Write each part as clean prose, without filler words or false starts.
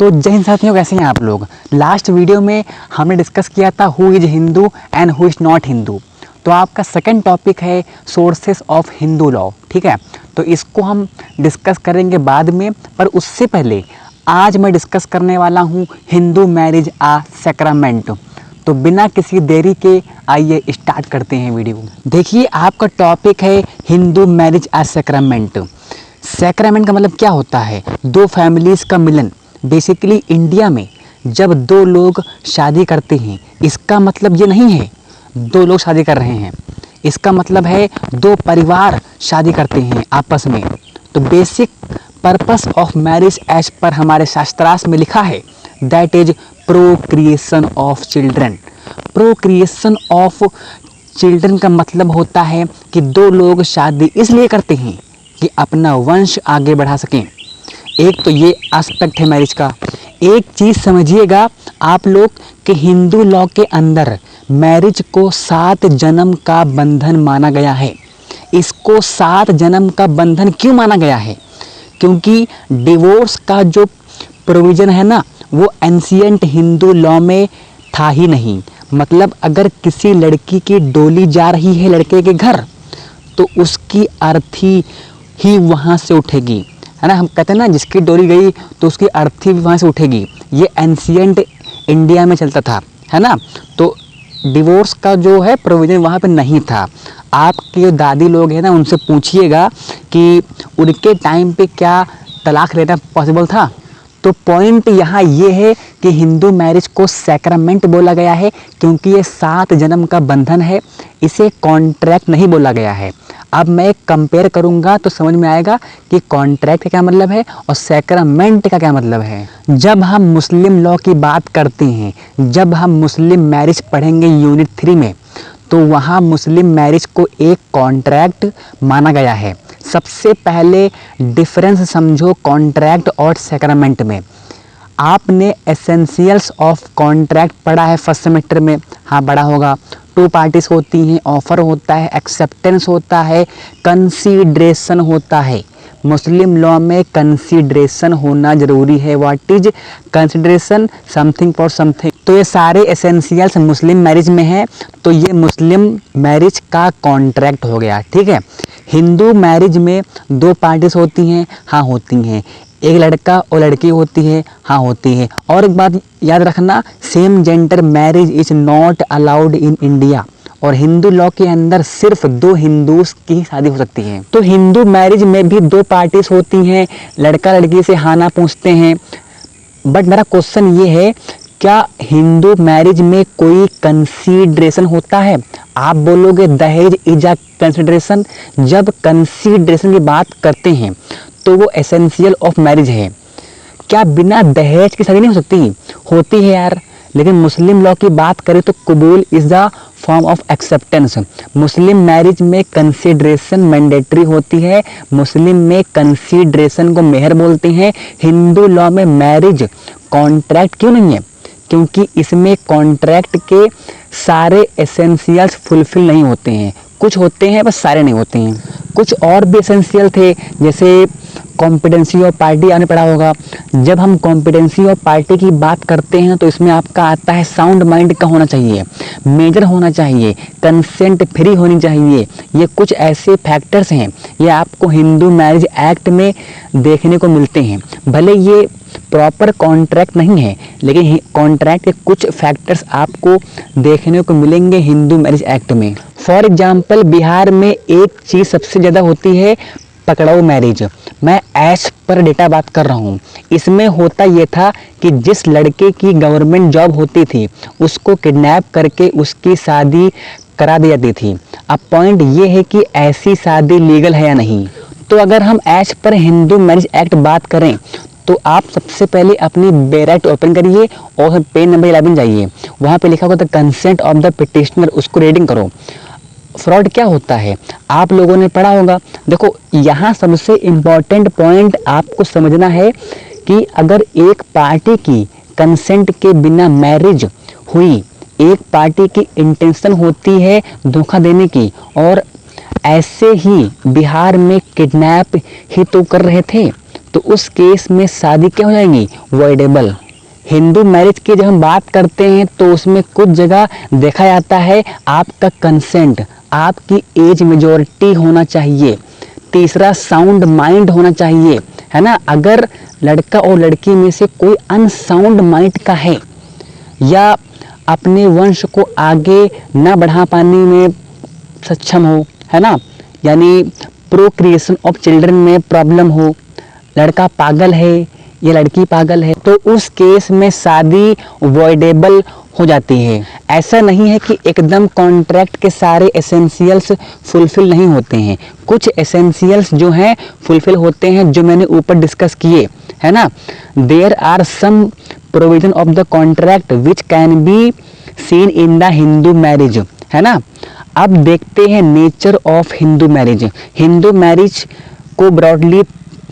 तो जय हिंद साथियों, कैसे हैं आप लोग। लास्ट वीडियो में हमने डिस्कस किया था who is Hindu and who is not Hindu. तो आपका सेकंड टॉपिक है सोर्सेस ऑफ हिंदू लॉ। ठीक है, तो इसको हम डिस्कस करेंगे बाद में, पर उससे पहले आज मैं डिस्कस करने वाला हूँ हिंदू मैरिज आ सैक्रामेंट। तो बिना किसी देरी के आइए स्टार्ट करते हैं वीडियो। देखिए, आपका टॉपिक है हिंदू मैरिज आ सैक्रामेंट। सैक्रामेंट का मतलब क्या होता है? दो फैमिलीज़ का मिलन। बेसिकली इंडिया में जब दो लोग शादी करते हैं, इसका मतलब ये नहीं है दो लोग शादी कर रहे हैं, इसका मतलब है दो परिवार शादी करते हैं आपस में। तो basic purpose of marriage as पर हमारे शास्त्रार्थ में लिखा है that is procreation of children. Procreation of children का मतलब होता है कि दो लोग शादी इसलिए करते हैं कि अपना वंश आगे बढ़ा सकें। एक तो ये एस्पेक्ट है मैरिज का। एक चीज़ समझिएगा आप लोग कि हिंदू लॉ के अंदर मैरिज को 7 जन्म का बंधन माना गया है। इसको 7 जन्म का बंधन क्यों माना गया है? क्योंकि डिवोर्स का जो प्रोविज़न है ना, वो एंशिएंट हिंदू लॉ में था ही नहीं। मतलब अगर किसी लड़की की डोली जा रही है लड़के के घर, तो उसकी अर्थी ही वहाँ से उठेगी, है ना। हम कहते हैं ना, जिसकी डोली गई तो उसकी अर्थी भी वहाँ से उठेगी। ये एंशिएंट इंडिया में चलता था, है ना। तो डिवोर्स का जो है प्रोविज़न वहाँ पे नहीं था। आपके जो दादी लोग हैं ना, उनसे पूछिएगा कि उनके टाइम पे क्या तलाक लेना पॉसिबल था। तो पॉइंट यहाँ ये है कि हिंदू मैरिज को सैक्रामेंट बोला गया है क्योंकि ये 7 जन्म का बंधन है। इसे कॉन्ट्रैक्ट नहीं बोला गया है। अब मैं कंपेयर करूँगा तो समझ में आएगा कि कॉन्ट्रैक्ट का क्या मतलब है और सैक्रामेंट का क्या मतलब है। जब हम मुस्लिम लॉ की बात करते हैं, जब हम मुस्लिम मैरिज पढ़ेंगे यूनिट 3 में, तो वहाँ मुस्लिम मैरिज को एक कॉन्ट्रैक्ट माना गया है। सबसे पहले डिफरेंस समझो कॉन्ट्रैक्ट और सैक्रामेंट में। आपने एसेंशियल्स ऑफ कॉन्ट्रैक्ट पढ़ा है फर्स्ट सेमेस्टर में, हाँ पढ़ा होगा। 2 पार्टीज होती हैं, ऑफर होता है, एक्सेप्टेंस होता है, कंसीडरेशन होता है। मुस्लिम लॉ में कंसीडरेशन होना ज़रूरी है। What is consideration? Something for something. तो ये सारे एसेंशियल्स मुस्लिम मैरिज में हैं। तो ये मुस्लिम मैरिज का कॉन्ट्रैक्ट हो गया, ठीक है। हिंदू मैरिज में 2 पार्टीज होती हैं, हाँ होती हैं। एक लड़का और लड़की होती है, हाँ होती है। और एक बात याद रखना, same gender marriage is not allowed in India. और हिंदू लॉ के अंदर सिर्फ 2 हिंदूज की ही शादी हो सकती है। तो हिंदू मैरिज में भी 2 पार्टीज होती हैं, लड़का लड़की से हाँ ना पूछते हैं। बट मेरा क्वेश्चन ये है, क्या हिंदू मैरिज में कोई कंसीडरेशन होता है? आप बोलोगे दहेज इज अ कंसीडरेशन। जब कंसीडरेशन की बात करते हैं तो वो एसेंशियल ऑफ मैरिज है। क्या बिना दहेज की शादी नहीं हो सकती? होती है यार। लेकिन मुस्लिम लॉ की बात करें तो कबूल is the form of acceptance. Muslim marriage में कंसीडरेशन मैंडेटरी होती है। मुस्लिम में कंसीडरेशन को मेहर बोलते हैं। हिंदू लॉ में मैरिज कॉन्ट्रैक्ट क्यों नहीं है? क्योंकि इसमें कॉन्ट्रैक्ट के सारे एसेंशियल्स फुलफिल नहीं होते हैं। कुछ होते हैं बस, सारे नहीं होते हैं। कुछ और भी एसेंशियल थे, जैसे कॉम्पिटेंसी ऑफ पार्टी आपने पढ़ा होगा। जब हम कॉम्पिटेंसी ऑफ पार्टी की बात करते हैं तो इसमें आपका आता है साउंड माइंड का होना चाहिए, मेजर होना चाहिए, कंसेंट फ्री होनी चाहिए। ये कुछ ऐसे फैक्टर्स हैं, ये आपको हिंदू मैरिज एक्ट में देखने को मिलते हैं। भले ये प्रॉपर कॉन्ट्रैक्ट नहीं है, लेकिन कॉन्ट्रैक्ट के कुछ फैक्टर्स आपको देखने को मिलेंगे हिंदू मैरिज एक्ट में। फॉर एग्जाम्पल, बिहार में एक चीज़ सबसे ज़्यादा होती है, पकड़ाऊ मैरिज। मैं एज पर डेटा बात कर रहा हूँ। इसमें होता ये था कि जिस लड़के की गवर्नमेंट जॉब होती थी उसको किडनैप करके उसकी शादी करा दी जाती थी। अब पॉइंट ये है कि ऐसी शादी लीगल है या नहीं। तो अगर हम as per Hindu Marriage act बात करें तो आप सबसे पहले अपनी बेराइट ओपन करिए और पेज नंबर 11 जाइए। वहाँ पे लिखा होगा the consent of the petitioner, उसको रीडिंग करो। फ्रॉड क्या होता है आप लोगों ने पढ़ा होगा। देखो, यहाँ सबसे इम्पॉर्टेंट पॉइंट आपको समझना है कि अगर एक पार्टी की कंसेंट के बिना मैरिज हुई, एक पार्टी की इंटेंशन होती है धोखा देने की, और ऐसे ही बिहार में किडनैप ही तो कर रहे थे, तो उस केस में शादी क्या हो जाएगी, वॉइडेबल। हिंदू मैरिज की जब हम बात करते हैं तो उसमें कुछ जगह देखा जाता है आपका कंसेंट, आपकी एज मेजॉरिटी होना चाहिए, तीसरा साउंड माइंड होना चाहिए, है ना। अगर लड़का और लड़की में से कोई अनसाउंड माइंड का है या अपने वंश को आगे न बढ़ा पाने में सक्षम हो, है ना, यानी प्रोक्रिएशन ऑफ चिल्ड्रन में प्रॉब्लम हो, लड़का पागल है या लड़की पागल है, तो उस केस में शादी वॉइडेबल हो जाती है। ऐसा नहीं है कि एकदम कॉन्ट्रैक्ट के सारे एसेंशियल्स फुलफिल नहीं होते हैं, कुछ एसेंशियल्स जो हैं फुलफिल होते हैं, जो मैंने ऊपर डिस्कस किए, है ना। There are some provision of the contract which can be seen in the Hindu marriage, है ना। अब देखते हैं nature of Hindu marriage. Hindu marriage को ब्रॉडली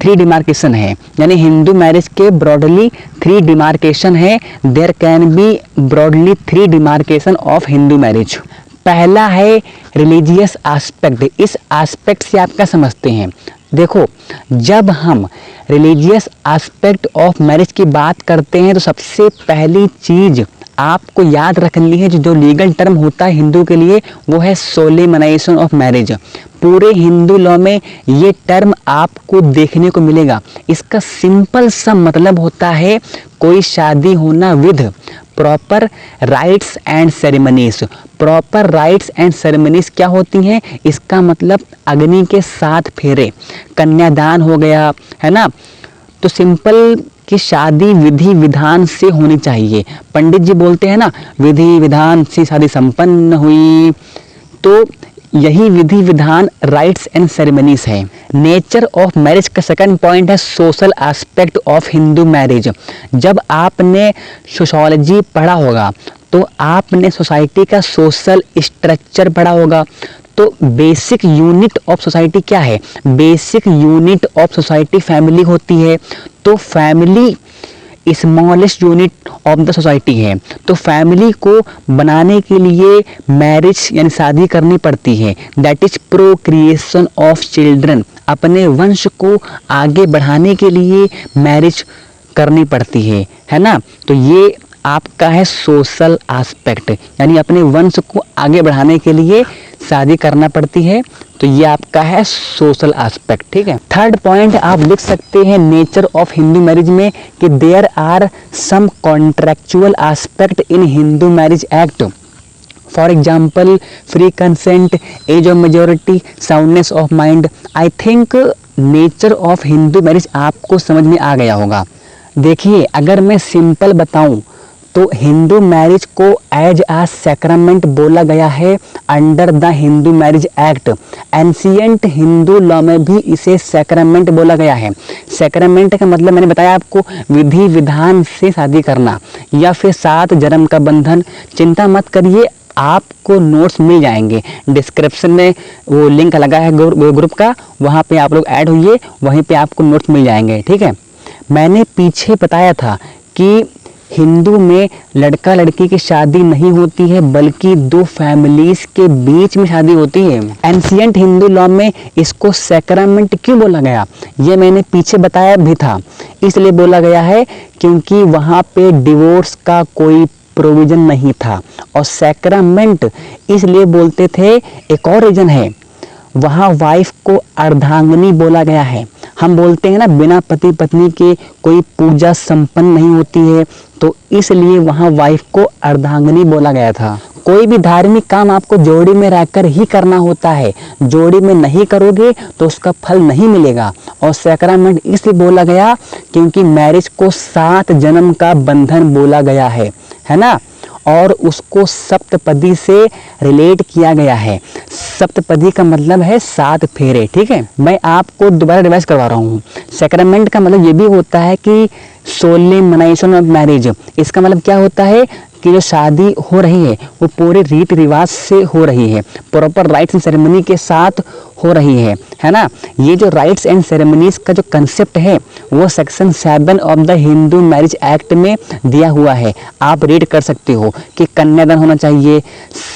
3 डिमार्केशन है, यानी हिंदू मैरिज के ब्रॉडली 3 डिमार्केशन है। There can be broadly 3 demarcation of Hindu marriage. पहला है रिलीजियस एस्पेक्ट। इस एस्पेक्ट से आप क्या समझते हैं, देखो जब हम रिलीजियस एस्पेक्ट ऑफ मैरिज की बात करते हैं तो सबसे पहली चीज आपको याद रखनी है, जो लीगल टर्म होता है हिंदू के लिए, वो है सोलेमनाइजेशन ऑफ मैरिज। पूरे हिंदू लॉ में ये टर्म आपको देखने को मिलेगा। इसका सिंपल सा मतलब होता है कोई शादी होना with proper rights and ceremonies. Proper rights and ceremonies क्या होती हैं, इसका मतलब अग्नि के 7 फेरे, कन्यादान हो गया, है ना। तो सिंपल कि शादी विधि विधान से होनी चाहिए। पंडित जी बोलते हैं ना, विधि विधान से शादी संपन्न हुई, तो यही विधि विधान राइट्स एंड सेरेमनीज है। नेचर ऑफ मैरिज का सेकंड पॉइंट है social aspect of Hindu marriage. जब आपने सोशोलॉजी पढ़ा होगा तो आपने सोसाइटी का सोशल स्ट्रक्चर पढ़ा होगा। तो बेसिक यूनिट ऑफ सोसाइटी क्या है, basic unit of society family होती है। तो family smallest unit of the society है। तो फैमिली को बनाने के लिए मैरिज यानी शादी करनी पड़ती है। That is procreation of children. अपने वंश को आगे बढ़ाने के लिए मैरिज करनी पड़ती है ना। तो ये आपका है सोशल एस्पेक्ट, यानी अपने वंश को आगे बढ़ाने के लिए शादी करना पड़ती है। तो ये आपका है सोशल एस्पेक्ट, ठीक है। थर्ड पॉइंट आप लिख सकते हैं नेचर ऑफ हिंदू मैरिज में कि there are some contractual aspect in Hindu Marriage Act. For example free consent, age of majority, soundness of mind. I think nature of Hindu marriage आपको समझ में आ गया होगा। देखिए अगर मैं सिंपल बताऊं तो हिंदू मैरिज को एज आ सैक्रमेंट बोला गया है under the Hindu Marriage act. Ancient Hindu law में भी इसे सैक्रमेंट बोला गया है। सैक्रमेंट का मतलब मैंने बताया आपको, विधि विधान से शादी करना या फिर 7 जन्म का बंधन। चिंता मत करिए, आपको नोट्स मिल जाएंगे, डिस्क्रिप्शन में वो लिंक लगा है ग्रुप का, वहाँ पे आप लोग ऐड होइए, वहीं पे आपको नोट्स मिल जाएंगे, ठीक है। मैंने पीछे बताया था कि हिंदू में लड़का लड़की की शादी नहीं होती है, बल्कि 2 फैमिलीज के बीच में शादी होती है। एंशिएंट हिंदू लॉ में इसको सैक्रमेंट क्यों बोला गया, ये मैंने पीछे बताया भी था। इसलिए बोला गया है क्योंकि वहाँ पे डिवोर्स का कोई प्रोविजन नहीं था। और सैक्रमेंट इसलिए बोलते थे, एक और रीजन है, वहाँ वाइफ को अर्धांगिनी बोला गया है। हम बोलते हैं ना बिना पति पत्नी के कोई पूजा संपन्न नहीं होती है, तो इसलिए वहाँ वाइफ को अर्धांगिनी बोला गया था। कोई भी धार्मिक काम आपको जोड़ी में रहकर ही करना होता है, जोड़ी में नहीं करोगे तो उसका फल नहीं मिलेगा। और सैक्रमेंट इसलिए बोला गया क्योंकि मैरिज को 7 जन्म का बंधन बोला गया है ना। और उसको सप्तपदी से रिलेट किया गया है। सप्तपदी का मतलब है 7 फेरे, ठीक है। मैं आपको दोबारा रिवाइज करवा रहा हूँ। सैक्रमेंट का मतलब ये भी होता है कि सोलेमनाइजेशन ऑफ मैरिज। इसका मतलब क्या होता है कि जो शादी हो रही है वो पूरे रीति रिवाज से हो रही है, प्रॉपर राइट्स एंड सेरेमनी के साथ हो रही है ना। ये जो राइट्स एंड सेरेमनीज का जो कंसेप्ट है वो section 7 of the Hindu Marriage act में दिया हुआ है। आप रीड कर सकते हो कि कन्यादान होना चाहिए,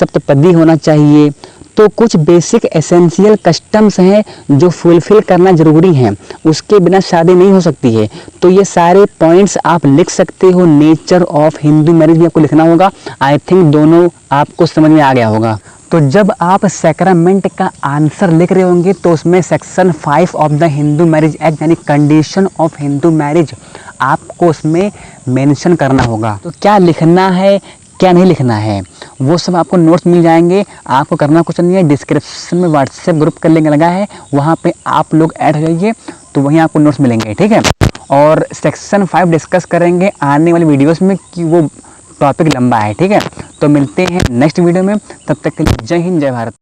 सप्तपदी होना चाहिए, तो कुछ बेसिक एसेंशियल कस्टम्स हैं जो फुलफिल करना ज़रूरी है, उसके बिना शादी नहीं हो सकती है। तो ये सारे पॉइंट्स आप लिख सकते हो। नेचर ऑफ हिंदू मैरिज भी आपको लिखना होगा। आई थिंक दोनों आपको समझ में आ गया होगा। तो जब आप सैक्रामेंट का आंसर लिख रहे होंगे तो उसमें section 5 of the Hindu Marriage act यानी कंडीशन ऑफ हिंदू मैरिज आपको उसमें मेंशन करना होगा। तो क्या लिखना है क्या नहीं लिखना है वो सब आपको नोट्स मिल जाएंगे। आपको करना कुछ नहीं है, डिस्क्रिप्शन में व्हाट्सएप ग्रुप का लिंक लगा है, वहाँ पे आप लोग ऐड हो जाइए, तो वहीं आपको नोट्स मिलेंगे, ठीक है। और सेक्शन 5 डिस्कस करेंगे आने वाली वीडियोस में कि वो टॉपिक लंबा है, ठीक है। तो मिलते हैं नेक्स्ट वीडियो में, तब तक के लिए जय हिंद जय भारत।